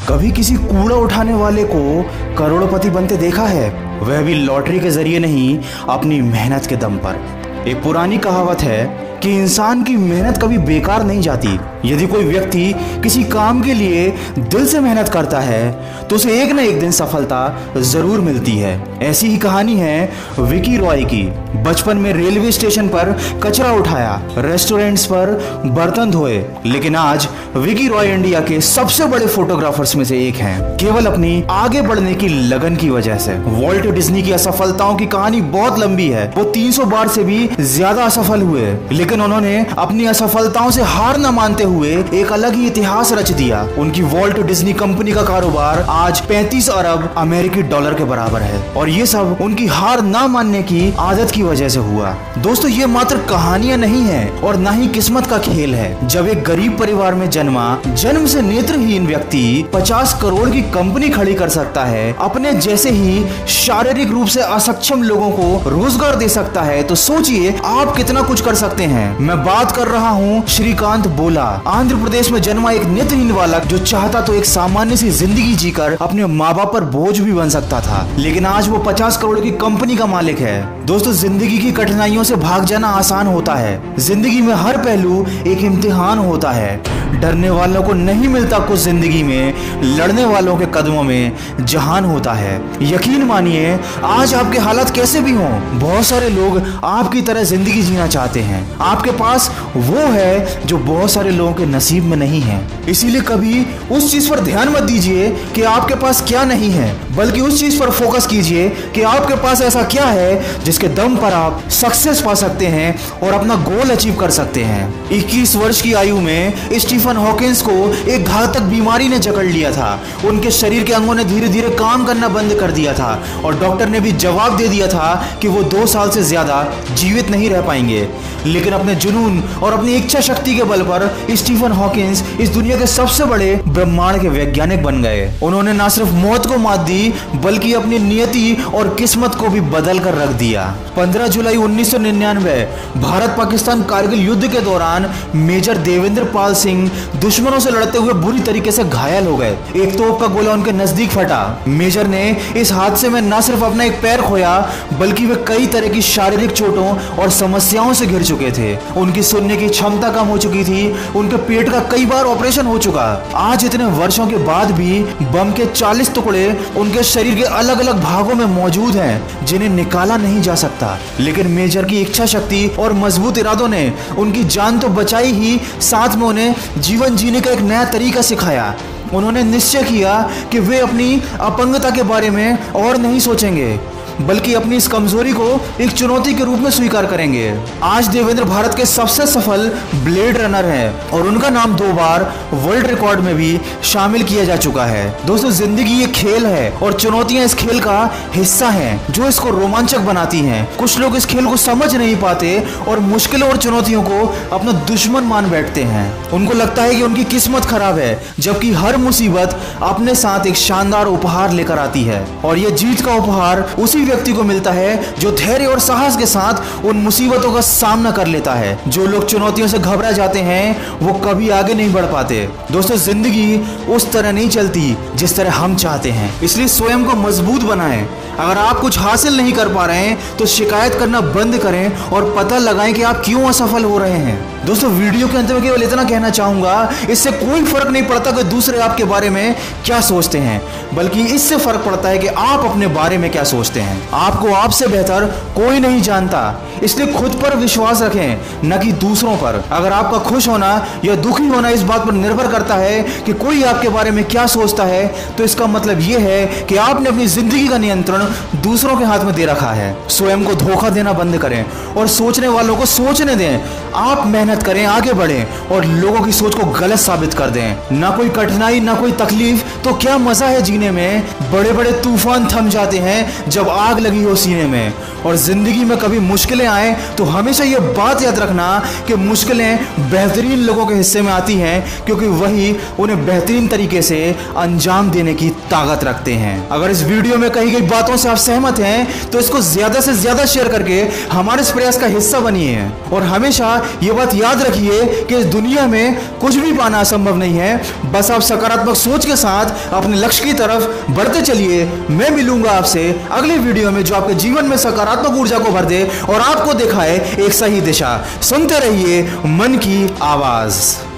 कभी किसी कूड़ा उठाने वाले को करोड़पति बनते देखा है? वह भी लॉटरी के जरिए नहीं, अपनी मेहनत के दम पर। एक पुरानी कहावत है कि इंसान की मेहनत कभी बेकार नहीं जाती। यदि कोई व्यक्ति किसी काम के लिए दिल से मेहनत करता है तो उसे एक न एक दिन सफलता जरूर मिलती है। ऐसी ही कहानी है विकी रॉय की। बचपन में रेलवे स्टेशन पर कचरा उठाया, रेस्टोरेंट्स पर बर्तन धोए, लेकिन आज विकी रॉय इंडिया के सबसे बड़े फोटोग्राफर्स में से एक हैं, केवल अपनी आगे बढ़ने की लगन की वजह से। वॉल्ट डिज्नी की असफलताओं की कहानी बहुत लंबी है। वो 300 बार से भी ज्यादा असफल हुए, लेकिन उन्होंने अपनी असफलताओं से हार न मानते हुए एक अलग ही इतिहास रच दिया। उनकी वॉल्ट डिज्नी कंपनी का कारोबार आज 35 अरब अमेरिकी डॉलर के बराबर है, और ये सब उनकी हार ना मानने की आदत की वजह से हुआ। दोस्तों, ये मात्र कहानियां नहीं है और ना ही किस्मत का खेल है। जब एक गरीब परिवार में जन्मा, जन्म से नेत्रहीन व्यक्ति 50 करोड़ की कंपनी खड़ी कर सकता है, अपने जैसे ही शारीरिक रूप से असक्षम लोगों को रोजगार दे सकता है, तो सोचिए आप कितना कुछ कर सकते हैं। मैं बात कर रहा हूँ श्रीकांत बोला, आंध्र प्रदेश में जन्मा एक नेत्रहीन बालक जो चाहता तो एक सामान्य सी जिंदगी जीकर अपने माँ बाप पर बोझ भी बन सकता था, लेकिन आज वो 50 करोड़ की कंपनी का मालिक है। दोस्तों, जिंदगी की कठिनाइयों से भाग जाना आसान होता है। जिंदगी में हर पहलू एक इम्तिहान होता है। डरने वालों को नहीं मिलता कुछ जिंदगी में, लड़ने वालों के कदमों में जहान होता है। यकीन मानिए, आज आपके हालात कैसे भी हों, बहुत सारे लोग आपकी तरह जिंदगी जीना चाहते हैं। आपके पास वो है जो बहुत सारे लोगों के नसीब में नहीं है। इसीलिए कभी उस चीज पर ध्यान मत दीजिए कि आपके पास क्या नहीं है, बल्कि उस चीज पर फोकस कीजिए कि आपके पास ऐसा क्या है जिसके दम पर आप सक्सेस पा सकते हैं और अपना गोल अचीव कर सकते हैं। 21 वर्ष की आयु में स्टीफन हॉकिंस को एक घातक बीमारी ने जकड़ लिया था। उनके शरीर के अंगों ने धीरे धीरे काम करना बंद कर दिया था, और डॉक्टर ने भी जवाब दे दिया था कि वो 2 साल से ज्यादा जीवित नहीं रह पाएंगे। लेकिन अपने जुनून और अपनी इच्छा शक्ति के बल पर स्टीफन हॉकिंस इस दुनिया के सबसे बड़े ब्रह्मांड के वैज्ञानिक बन गए। उन्होंने न सिर्फ मौत को मात दी, बल्कि अपनी नियति और किस्मत को भी बदल कर रख दिया। 15 जुलाई 1999 भारत पाकिस्तान कारगिल युद्ध के दौरान मेजर देवेंद्र पाल सिंह दुश्मनों से लड़ते हुए बुरी तरीके से घायल हो गए। एक तोप का गोला उनके नजदीक फटा। मेजर ने इस हादसे में न सिर्फ अपना एक पैर खोया, बल्कि वे कई तरह की शारीरिक चोटों और समस्याओं से घिर चुके थे। उनकी सुनने की क्षमता कम हो चुकी थी। उनके पेट का कई बार ऑपरेशन हो चुका। आज इतने वर्षों के बाद भी बम के 40 टुकड़े उनके शरीर के अलग अलग भागों में मौजूद हैं, जिन्हें निकाला नहीं जा सकता। लेकिन मेजर की इच्छा शक्ति और मजबूत इरादों ने उनकी जान तो बचाई ही, साथ में उन्हें जीवन जीने का एक नया तरीका सिखाया। उन्होंने निश्चय किया कि वे अपनी अपंगता के बारे में और नहीं सोचेंगे, बल्कि अपनी इस कमजोरी को एक चुनौती के रूप में स्वीकार करेंगे। आज देवेंद्र भारत के सबसे सफल ब्लेड रनर हैं, और उनका नाम 2 बार वर्ल्ड रिकॉर्ड में भी शामिल किया जा चुका है। दोस्तों, जिंदगी एक खेल है और चुनौतियां इस खेल का हिस्सा हैं, जो इसको रोमांचक बनाती हैं। कुछ लोग इस खेल को समझ नहीं पाते और मुश्किलों और चुनौतियों को अपना दुश्मन मान बैठते हैं। उनको लगता है कि उनकी किस्मत खराब है, जबकि हर मुसीबत अपने साथ एक शानदार उपहार लेकर आती है, और यह जीत का उपहार उसी व्यक्ति को मिलता है जो धैर्य और साहस के साथ उन मुसीबतों का सामना कर लेता है। जो लोग चुनौतियों से घबरा जाते हैं, वो कभी आगे नहीं बढ़ पाते। दोस्तों, जिंदगी उस तरह नहीं चलती जिस तरह हम चाहते हैं, इसलिए स्वयं को मजबूत बनाएं। अगर आप कुछ हासिल नहीं कर पा रहे हैं तो शिकायत करना बंद करें और पता लगाएं कि आप क्यों असफल हो रहे हैं। दोस्तों, वीडियो के अंत में केवल इतना कहना चाहूंगा, इससे कोई फर्क नहीं पड़ता कि दूसरे आपके बारे में क्या सोचते हैं, बल्कि इससे फर्क पड़ता है कि आप अपने बारे में क्या सोचते हैं। आपको आपसे बेहतर कोई नहीं जानता, इसलिए खुद पर विश्वास रखें, न कि दूसरों पर। अगर आपका खुश होना या दुखी होना इस बात पर निर्भर करता है कि कोई आपके बारे में क्या सोचता है, तो इसका मतलब यह है कि आपने अपनी जिंदगी का नियंत्रण दूसरों के हाथ में दे रखा है। स्वयं को धोखा देना बंद करें और सोचने वालों को सोचने दें। आप मेहनत करें, आगे बढ़ें और लोगों की सोच को गलत साबित कर दें। ना कोई कठिनाई, ना कोई तकलीफ, तो क्या मजा है जीने में। बड़े बड़े तूफान थम जाते हैं जब आग लगी हो सीने में। और जिंदगी में कभी मुश्किलें आए तो हमेशा ये बात याद रखना कि मुश्किलें बेहतरीन लोगों के हिस्से में आती हैं, क्योंकि वही उन्हें बेहतरीन तरीके से अंजाम देने की ताकत रखते हैं। अगर इस वीडियो में कही गई बातों से आप सहमत हैं तो इसको ज्यादा से ज्यादा शेयर करके हमारे इस प्रयास का हिस्सा बनिए, और हमेशा ये बात याद रखिए कि इस दुनिया में कुछ भी पाना असंभव नहीं है। बस आप सकारात्मक सोच के साथ अपने लक्ष्य की तरफ बढ़ते चलिए। मैं मिलूंगा आपसे अगले वीडियो में जो आपके जीवन में सकारात्मक ऊर्जा को भर दे और आपको दिखाए एक सही दिशा। सुनते रहिए मन की आवाज।